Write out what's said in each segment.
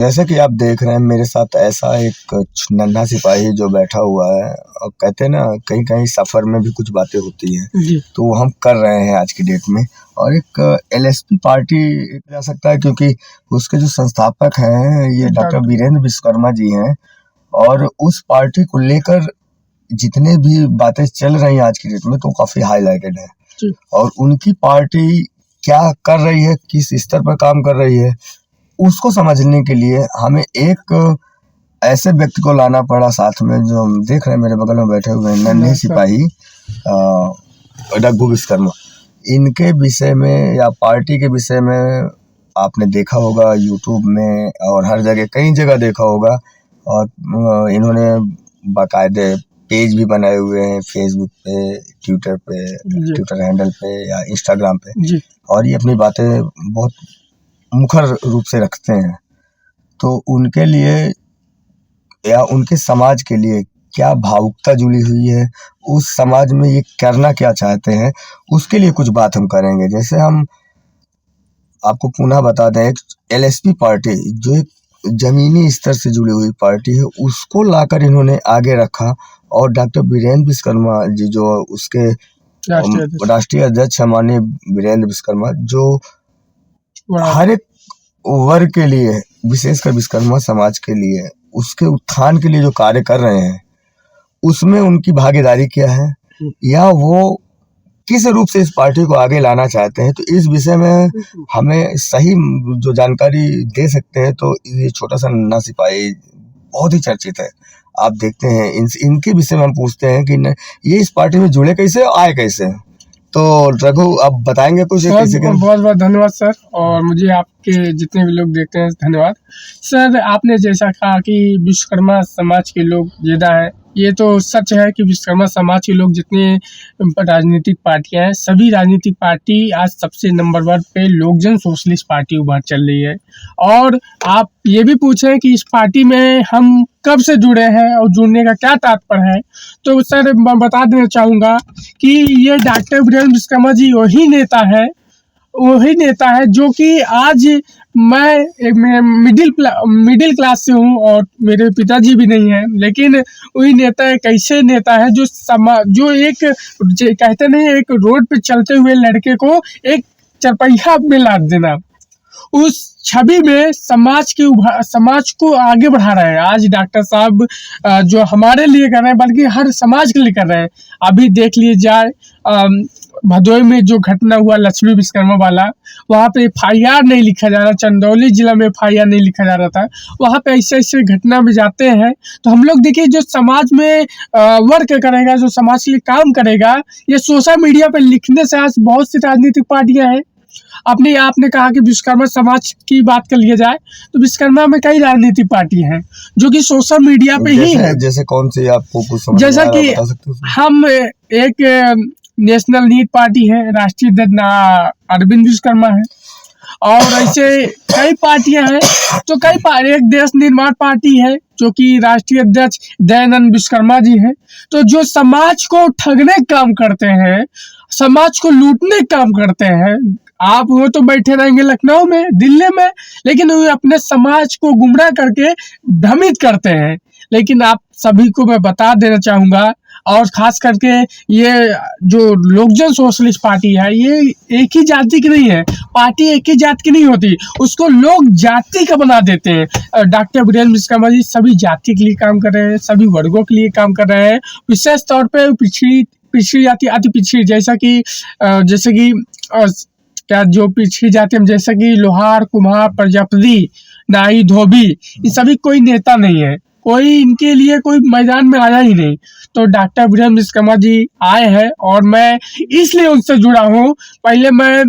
जैसे कि आप देख रहे हैं मेरे साथ ऐसा एक नन्हा सिपाही जो बैठा हुआ है और कहते हैं ना कहीं कहीं सफर में भी कुछ बातें होती हैं जी। तो वो हम कर रहे हैं आज की डेट में। और एक एलएसपी पार्टी जा सकता है क्योंकि उसके जो संस्थापक हैं ये डॉक्टर वीरेंद्र विश्वकर्मा जी हैं। और उस पार्टी को लेकर जितने भी बातें चल रही हैं आज की डेट में तो काफी हाईलाइटेड है। जी। और उनकी पार्टी क्या कर रही है, किस स्तर पर काम कर रही है, उसको समझने के लिए हमें एक ऐसे व्यक्ति को लाना पड़ा साथ में जो हम देख रहे हैं मेरे बगल में बैठे हुए हैं नन्हे सिपाही रघु विश्वकर्मा। इनके विषय में या पार्टी के विषय में आपने देखा होगा यूट्यूब में और हर जगह कई जगह देखा होगा। और इन्होंने बाकायदे पेज भी बनाए हुए हैं फेसबुक पे, ट्विटर हैंडल पे या इंस्टाग्राम पे। जी। और ये अपनी बातें बहुत मुखर रूप से रखते हैं। तो उनके लिए या उनके समाज के लिए क्या भावुकता जुड़ी हुई है, उस समाज में ये करना क्या चाहते हैं, उसके लिए कुछ बात हम करेंगे। जैसे हम आपको पुनः बता दें, एक एलएसपी पार्टी जो एक जमीनी स्तर से जुड़ी हुई पार्टी है उसको लाकर इन्होंने आगे रखा। और डॉक्टर वीरेंद्र विश्वकर्मा जी जो उसके राष्ट्रीय अध्यक्ष माननीय वीरेंद्र विश्वकर्मा जो हर एक वर्ग के लिए विशेषकर विश्वकर्मा समाज के लिए उसके उत्थान के लिए जो कार्य कर रहे हैं उसमें उनकी भागीदारी क्या है या वो किस रूप से इस पार्टी को आगे लाना चाहते हैं। तो इस विषय में हमें सही जो जानकारी दे सकते हैं तो ये छोटा सा नन्हा सिपाही बहुत ही चर्चित है। आप देखते हैं इनके विषय में हम पूछते हैं कि ये इस पार्टी में जुड़े कैसे, आए कैसे। तो रघु आप बताएंगे कुछ? बहुत बहुत धन्यवाद सर, और मुझे आपके जितने भी लोग देखते हैं धन्यवाद सर। आपने जैसा कहा कि विश्वकर्मा समाज के लोग ज़्यादा है, ये तो सच है कि विश्वकर्मा समाज के लोग जितने राजनीतिक पार्टियां हैं सभी राजनीतिक पार्टी आज सबसे नंबर 1 पे लोकजन सोशलिस्ट पार्टी उभर चल रही है। और आप ये भी पूछें कि इस पार्टी में हम कब से जुड़े हैं और जुड़ने का क्या तात्पर्य है, तो सर मैं बता देना चाहूँगा कि ये डॉक्टर वीरेंद्र विश्वकर्मा जी वही नेता है जो कि आज मैं मिडिल क्लास से हूँ और मेरे पिताजी भी नहीं हैं, लेकिन वही नेता एक ऐसे नेता है जो एक कहते नहीं एक रोड पे चलते हुए लड़के को एक चरपहिया में लाद देना, उस छवि में समाज को आगे बढ़ा रहे हैं। आज डॉक्टर साहब जो हमारे लिए कर रहे हैं बल्कि हर समाज के लिए कर रहे हैं। अभी देख लिए जाए भदोई में जो घटना हुआ लक्ष्मी विश्वकर्मा वाला, वहाँ पे FIR नहीं लिखा जा रहा, चंदौली जिला में FIR नहीं लिखा जा रहा था। वहाँ पे ऐसे घटना में जाते हैं तो हम लोग देखिए जो समाज में वर्क करेगा, जो समाज के लिए काम करेगा, ये सोशल मीडिया पे लिखने से आज बहुत सी राजनीतिक पार्टियां हैं। आपने कहा कि विश्वकर्मा समाज की बात कर लिया जाए तो विश्वकर्मा में कई राजनीतिक पार्टी हैं जो कि सोशल मीडिया पे ही है। जैसे कौन सी आपको कुछ समझ जैसा कि हम एक नेशनल नीड पार्टी है, राष्ट्रीय अध्यक्ष अरविंद विश्वकर्मा है, और ऐसे कई पार्टियां हैं। तो एक देश निर्माण पार्टी है जो कि राष्ट्रीय अध्यक्ष दयानंद विश्वकर्मा जी हैं। तो जो समाज को ठगने का काम करते हैं, समाज को लूटने का काम करते हैं, आप वो तो बैठे रहेंगे लखनऊ में, दिल्ली में, लेकिन वो अपने समाज को गुमराह करके भ्रमित करते हैं। लेकिन आप सभी को मैं बता देना चाहूँगा, और खास करके ये जो लोकजन सोशलिस्ट पार्टी है ये एक ही जाति की नहीं है, पार्टी एक ही जाति की नहीं होती, उसको लोग जाति का बना देते हैं। डॉक्टर वीरेंद्र विश्वकर्मा जी सभी जाति के लिए काम कर रहे हैं, सभी वर्गों के लिए काम कर रहे हैं। विशेष तौर पे पिछड़ी जाति, अति पिछड़ी, जैसे कि क्या जो पिछड़ी जाति हम जैसे कि लोहार, कुम्हार, प्रजापति, नाई, धोबी, ये सभी कोई नेता नहीं है, कोई इनके लिए कोई मैदान में आया ही नहीं। तो डॉक्टर वीरेंद्र विश्वकर्मा जी आए हैं और मैं इसलिए उनसे जुड़ा हूँ। पहले मैं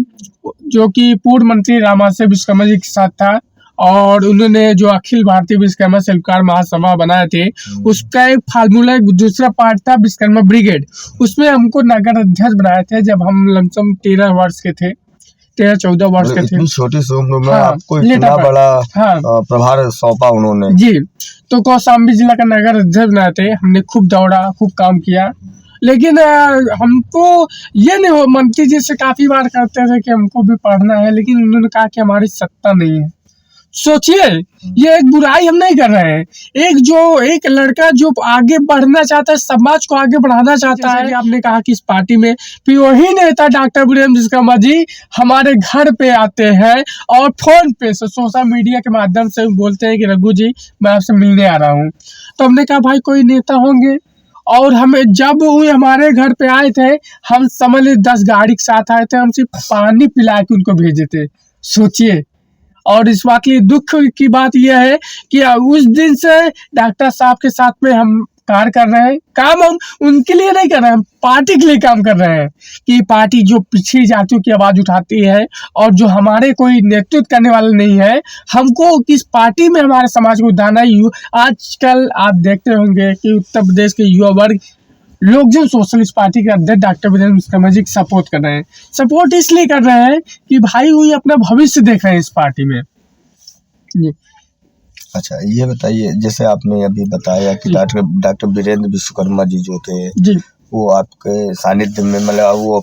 जो कि पूर्व मंत्री रामाशय विश्वकर्मा जी के साथ था, और उन्होंने जो अखिल भारतीय विश्वकर्मा शिल्पकार महासभा बनाए थे उसका एक फार्मूला दूसरा पार्ट था विश्वकर्मा ब्रिगेड, उसमें हमको नगर अध्यक्ष बनाए थे जब हम लमसम 13 वर्ष के थे, 13-14 वर्ष के थे। छोटी सी उम्र में आपको इतना बड़ा प्रभार सौंपा उन्होंने जी। तो कौशाम्बी जिला का नगर अध्यक्ष बनाए थे, हमने खूब दौड़ा, खूब काम किया, लेकिन हमको ये नहीं हो, मंत्री जी से काफ़ी बार करते थे कि हमको भी पढ़ना है, लेकिन उन्होंने कहा कि हमारी सत्ता नहीं है। सोचिए, ये एक बुराई हम नहीं कर रहे हैं। एक लड़का जो आगे बढ़ना चाहता है, समाज को आगे बढ़ाना चाहता है। आपने कहा कि इस पार्टी में फिर वही नेता डॉक्टर वीरेंद्र विश्वकर्मा जी हमारे घर पे आते हैं और फोन पे से सोशल मीडिया के माध्यम से बोलते हैं कि रघु जी मैं आपसे मिलने आ रहा हूँ। तो हमने कहा भाई कोई नेता होंगे, और हमें जब वो हमारे घर पे आए थे, हम समझ लीजिए 10 गाड़ी के साथ आए थे, हम सिर्फ पानी पिला के उनको भेजे थे। सोचिए, और इस बात की दुख की बात यह है कि उस दिन से डॉक्टर साहब के साथ में हम कार्य कर रहे हैं। काम हम उनके लिए नहीं कर रहे हैं, हम पार्टी के लिए काम कर रहे हैं कि पार्टी जो पिछड़ी जातियों की आवाज उठाती है और जो हमारे कोई नेतृत्व करने वाला नहीं है, हमको किस पार्टी में हमारे समाज को उठाना है। आजकल आप देखते होंगे कि उत्तर प्रदेश के युवा वर्ग लोग जो सोशलिस्ट पार्टी के अध्यक्ष डॉक्टर वीरेंद्र विश्वकर्मा जी की सपोर्ट कर रहे हैं। सपोर्ट इसलिए कर रहे हैं कि भाई वो अपना भविष्य देख रहे हैं इस पार्टी में जी। अच्छा, ये बताइए, जैसे आपने अभी बताया कि डॉक्टर वीरेंद्र विश्वकर्मा जी जो थे जी, वो आपके सानिध्य में, मतलब वो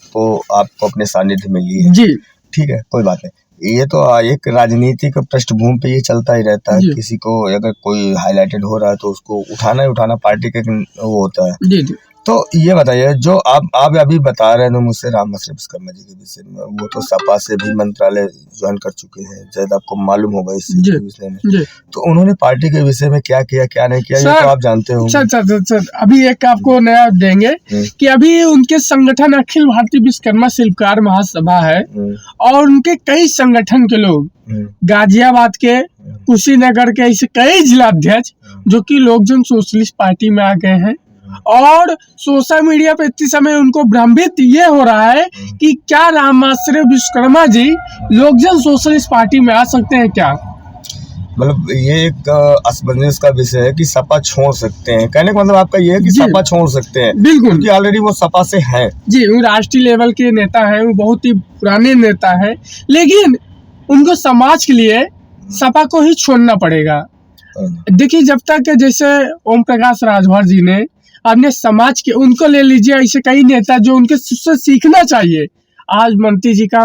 आपको अपने सानिध्य में लिए जी, ठीक है, कोई बात नहीं। ये तो एक राजनीतिक पृष्ठभूमि पे ये चलता ही रहता है। किसी को अगर कोई हाईलाइटेड हो रहा है तो उसको उठाना ही उठाना पार्टी के वो होता है। जी, जी। तो ये बताइए, जो आप अभी बता रहे हैं मुझसे रामआश्रय विश्वकर्मा जी के विषय में, वो तो सपा से भी मंत्रालय ज्वाइन कर चुके हैं, शायद आपको मालूम होगा इस चीज के विषय में। तो उन्होंने पार्टी के विषय में क्या किया क्या नहीं किया, ये तो आप जानते हो। सर, अभी एक आपको नया देंगे कि अभी उनके संगठन अखिल भारतीय विश्वकर्मा शिल्पकार महासभा है और उनके कई संगठन के लोग गाजियाबाद के, कुशीनगर के, ऐसे कई जिलाध्यक्ष जो कि लोक जन सोशलिस्ट पार्टी में आ गए हैं। और सोशल मीडिया पे इतने समय उनको भ्रमित ये हो रहा है कि क्या रामआश्रय विश्वकर्मा जी लोक जन सोशलिस्ट पार्टी में आ सकते हैं क्या। मतलब ये एक असमंजस का विषय है कि सपा छोड़ सकते हैं, कहने का मतलब आपका ये है कि सपा छोड़ सकते हैं। बिल्कुल, क्योंकि ऑलरेडी वो सपा से हैं। जी, वो राष्ट्रीय लेवल के नेता हैं, वो बहुत ही पुराने नेता हैं, लेकिन उनको समाज के लिए सपा को ही छोड़ना पड़ेगा। देखिए, जब तक जैसे ओम प्रकाश राजभर जी ने अपने समाज के, उनको ले लीजिए, ऐसे कई नेता जो उनके से सीखना चाहिए। आज मंत्री जी का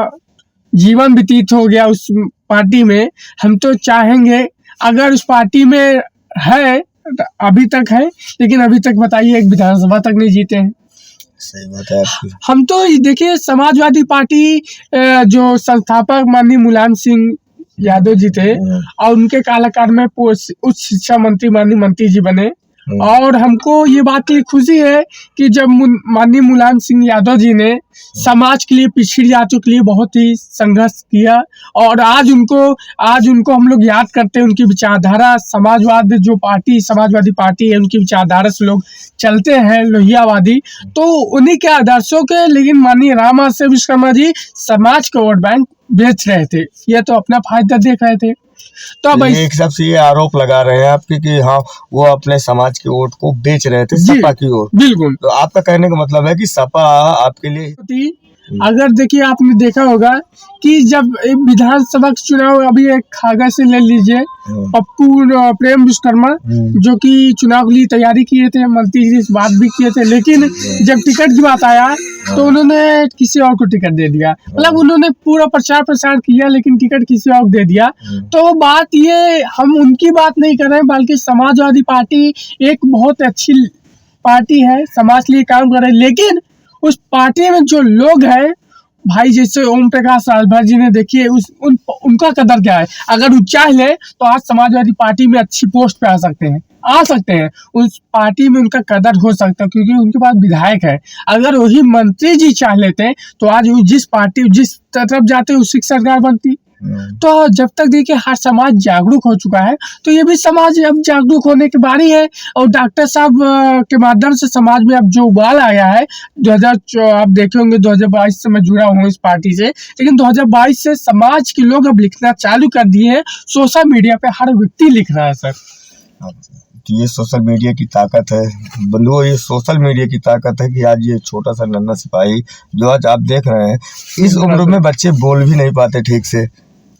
जीवन व्यतीत हो गया उस पार्टी में, हम तो चाहेंगे अगर उस पार्टी में है, अभी तक है, लेकिन अभी तक बताइए एक विधानसभा तक नहीं जीते हैं। सही बात है आपकी। हम तो देखिए समाजवादी पार्टी जो संस्थापक माननीय मुलायम सिंह यादव जी थे और उनके कालकाल में उच्च शिक्षा मंत्री माननीय मंत्री जी बने, और हमको ये बात की खुशी है कि जब माननीय मुलायम सिंह यादव जी ने समाज के लिए, पिछड़ी जातियों के लिए बहुत ही संघर्ष किया, और आज उनको हम लोग याद करते हैं। उनकी विचारधारा, समाजवादी पार्टी है, उनकी विचारधारा से लोग चलते हैं, लोहियावादी, तो उन्हीं के आदर्शों के, लेकिन माननीय रामआश्रय विश्वकर्मा जी समाज का वोट बैंक बेच रहे थे, ये तो अपना फायदा देख रहे थे। तो अब एक हिसाब से ये आरोप लगा रहे हैं आपके कि हाँ वो अपने समाज के वोट को बेच रहे थे सपा की ओर। बिल्कुल, तो आपका कहने का मतलब है कि सपा आपके लिए, अगर देखिए आपने देखा होगा कि जब विधानसभा का चुनाव, अभी एक खागा से ले लीजिए, पप्पू प्रेम विश्वकर्मा जो कि चुनाव के लिए तैयारी किए थे, मंत्री जी से बात भी किए थे, लेकिन जब टिकट की बात आया तो उन्होंने किसी और को टिकट दे दिया। मतलब उन्होंने पूरा प्रचार प्रसार किया लेकिन टिकट किसी और को दे दिया। तो बात ये, हम उनकी बात नहीं कर रहे हैं, बल्कि समाजवादी पार्टी एक बहुत अच्छी पार्टी है, समाज के लिए काम कर रहे हैं, लेकिन उस पार्टी में जो लोग हैं भाई, जैसे ओम प्रकाश राजभर जी ने, देखिए उनका कदर क्या है। अगर वो चाह ले तो आज समाजवादी पार्टी में अच्छी पोस्ट पे आ सकते हैं, उस पार्टी में उनका कदर हो सकता है, क्योंकि उनके पास विधायक है। अगर वही मंत्री जी चाह लेते तो आज वो जिस तरफ जाते उसी की सरकार बनती। तो जब तक देखिए हर समाज जागरूक हो चुका है, तो ये भी समाज अब जागरूक होने की बारी है, और डॉक्टर साहब के माध्यम से समाज में अब जो उबाल आया है, आप देखे होंगे 2022 से मैं जुड़ा हूँ इस पार्टी से, लेकिन 2022 से समाज के लोग अब लिखना चालू कर दिए हैं। सोशल मीडिया पे हर व्यक्ति लिख रहा है सर। ये सोशल मीडिया की ताकत है बंधुओं, ये सोशल मीडिया की ताकत है कि आज ये छोटा सा नन्हा सिपाही जो आज आप देख रहे हैं, इस उम्र में बच्चे बोल भी नहीं पाते ठीक से,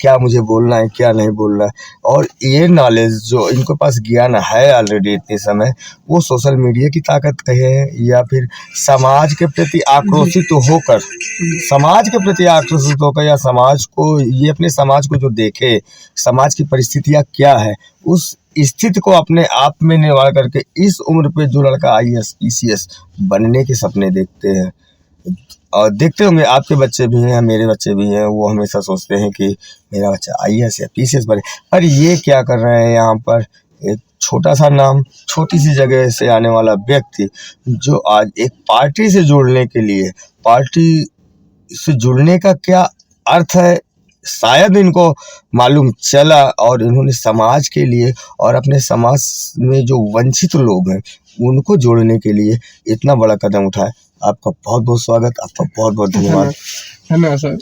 क्या मुझे बोलना है, क्या नहीं बोलना है। और ये नॉलेज जो इनके पास ज्ञान है ऑलरेडी इतने समय, वो सोशल मीडिया की ताकत कहें या फिर समाज के प्रति आक्रोशित होकर, समाज के प्रति आक्रोशित होकर, या समाज को, ये अपने समाज को जो देखे, समाज की परिस्थितियाँ क्या है, उस स्थिति को अपने आप में निर्माण करके इस उम्र पे जो लड़का IAS PCS बनने के सपने देखते हैं, और देखते होंगे आपके बच्चे भी हैं, मेरे बच्चे भी हैं, वो हमेशा सोचते हैं कि मेरा बच्चा IAS या PCS बने। पर ये क्या कर रहे हैं यहाँ पर, एक छोटा सा नाम, छोटी सी जगह से आने वाला व्यक्ति जो आज एक पार्टी से जुड़ने के लिए, पार्टी से जुड़ने का क्या अर्थ है शायद इनको मालूम चला, और इन्होंने समाज के लिए और अपने समाज में जो वंचित लोग हैं उनको जोड़ने के लिए इतना बड़ा कदम उठाया। आपका बहुत बहुत स्वागत, आपका बहुत बहुत धन्यवाद। धन्यवाद सर।